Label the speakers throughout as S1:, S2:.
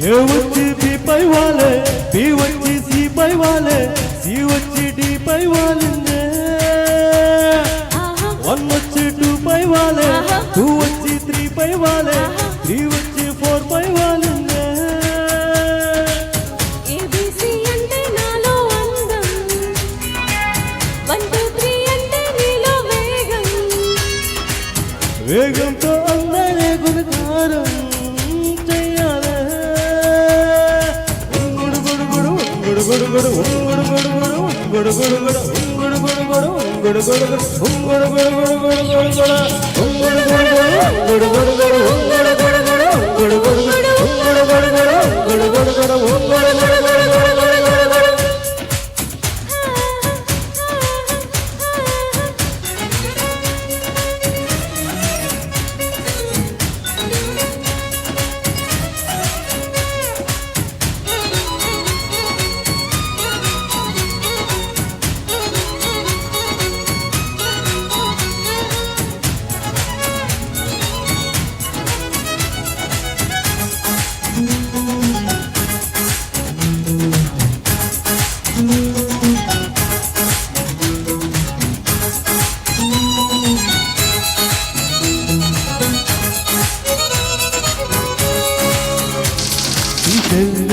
S1: ఏ వచ్చి బి పై వాలే, బి వచ్చి సి పై వాలే, సి వచ్చి డి పై వాలిందే. 1 వచ్చి 2 పై వాలే, 2 వచ్చి 3 పై వాలే, 3 వచ్చి 4 పై వాలిందే.
S2: ఏబిసి అంటే నాలో అందం, 1 2 3 అంటే నీలో వేగం.
S1: వేగంతో అందరే గుణకారం చెయ్యాలే. ఉంగుడు గుడు గుడు ఉంగుడు గుడు గుడు ఉంగుడు గుడు గుడు ఉంగుడు గుడు గుడు ఉంగుడు గుడు గుడు ఉంగుడు గుడు గుడు ఉంగుడు గుడు గుడు గుడు గుడు గుడు ఉంగుడు గుడు గుడు ఉంగుడు గుడు గుడు ఉంగుడు గుడు గుడు ఉంగుడు గుడు గుడు ఉంగుడు గుడు గుడు ఉంగుడు గుడు గుడు ఉంగుడు గుడు గుడు.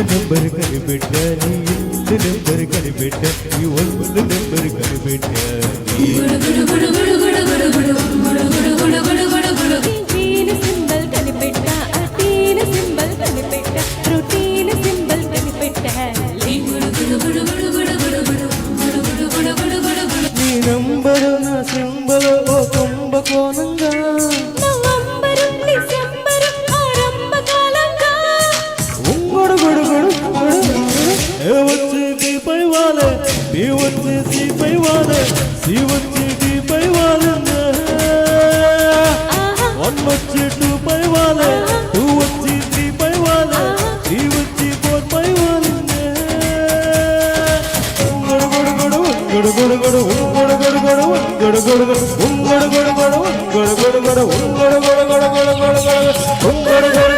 S1: నెంబర్ కనిపెట్ట, నీ ఇల్లు నెంబర్ కనిపెట్ట, నీ ఒళ్ళు నెంబర్ కనిపెట్ట.
S2: టీన్ సింబల్ కనిపెట్ట, టీన్ సింబల్ కనిపెట్ట, రొటీన్ సింబల్ కనిపెట్ట.
S1: నీ నంబరు నా సింబలు ఓ కుంభకోణంగా,
S2: నవంబరు డిసెంబరు ఆరంభకాలంగా.
S1: ఉంగుడు గుడు గుడు గుడు. ఏ వచ్చి బి పై వాలే, బి వచ్చి సి పై వాలే, సి వచ్చి డి పై వాలిందే. 1 వచ్చి 2 పై వాలే, 2 వచ్చి 3 పై వాలే, 3 వచ్చి 4 పై వాలిందే. ఉంగుడు గుడు గుడు ఉంగుడు గుడు గుడు ఉంగుడు గుడు గుడు ఉంగుడు గుడు గుడు ఉంగుడు గుడు గుడు ఉంగుడు గుడు గుడు ఉంగుడు గుడు గుడు గుడు గుడు గుడు ఉంగుడు గుడు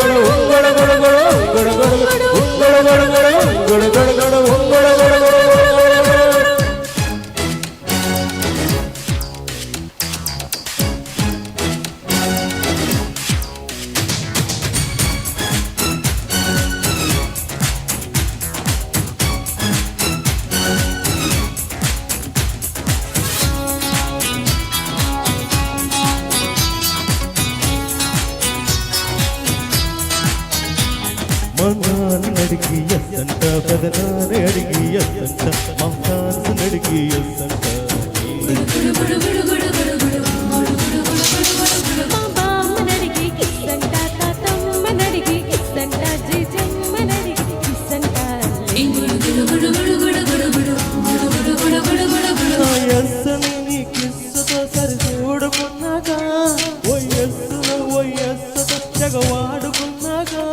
S1: గుడు ఉంగుడు గుడు గుడు ఉంగుడు గుడు గుడు ఉంగుడు గుడు గుడు ఉంగుడు గుడు గుడు ఉంగుడు గుడు గుడు ఉంగుడు గుడు గుడు. మన్నాన్ని అడిగి ఎస్సంట, పెదనాన్ని అడిగి ఎస్సంట, మహాన్ని అడిగి ఎస్సంట.
S2: మా బామ్మనడిగి కిస్సంట, తాతమ్మనడిగి కిస్సంట, జీజమ్మనడిగి కిస్సంట.
S1: నా ఎస్సని నీ కిస్సుతో సరి చూడుకున్నాగా, ఓ ఎస్సును ఓ ఎస్సుతో తెగవాడుకున్నాగా.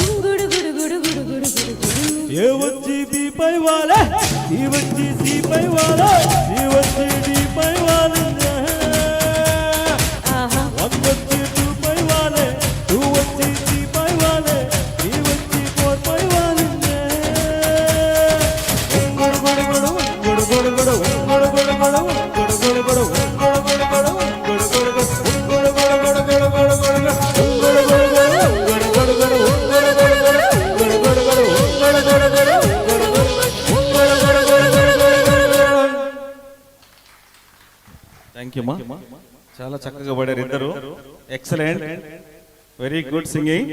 S2: ఉంగుడు గుడు గుడు గుడు గుడు గుడు గుడు.
S1: ఏ వచ్చి బి పై వాలే, ఈ వచ్చి సి పై వాలే, ఈ వచ్చి డి పై వాలిందే. 1 వచ్చి 2 పై వాలే, 2 వచ్చి 3 పై వాలే, 3 వచ్చి 4 పై వాలిందే. ఉంగుడు గుడు గుడు ఉంగుడు గుడు గుడు ఉంగుడు గుడు గుడు ఉంగుడు గుడు గుడు ఉంగుడు గుడు గుడు ఉంగుడు గుడు గుడు ఉంగుడు గుడు గుడు గుడు గుడు గుడు ఉంగుడు గుడు గుడు ఉంగుడు గుడు గుడు ఉంగుడు గుడు గుడు ఉంగుడు గుడు గుడు ఉంగుడు గుడు గుడు ఉంగుడు గుడు గుడు. థ్యాంక్ యూ మా, చాలా చక్కగా పాడారు ఇద్దరు. Excellent, very good singing.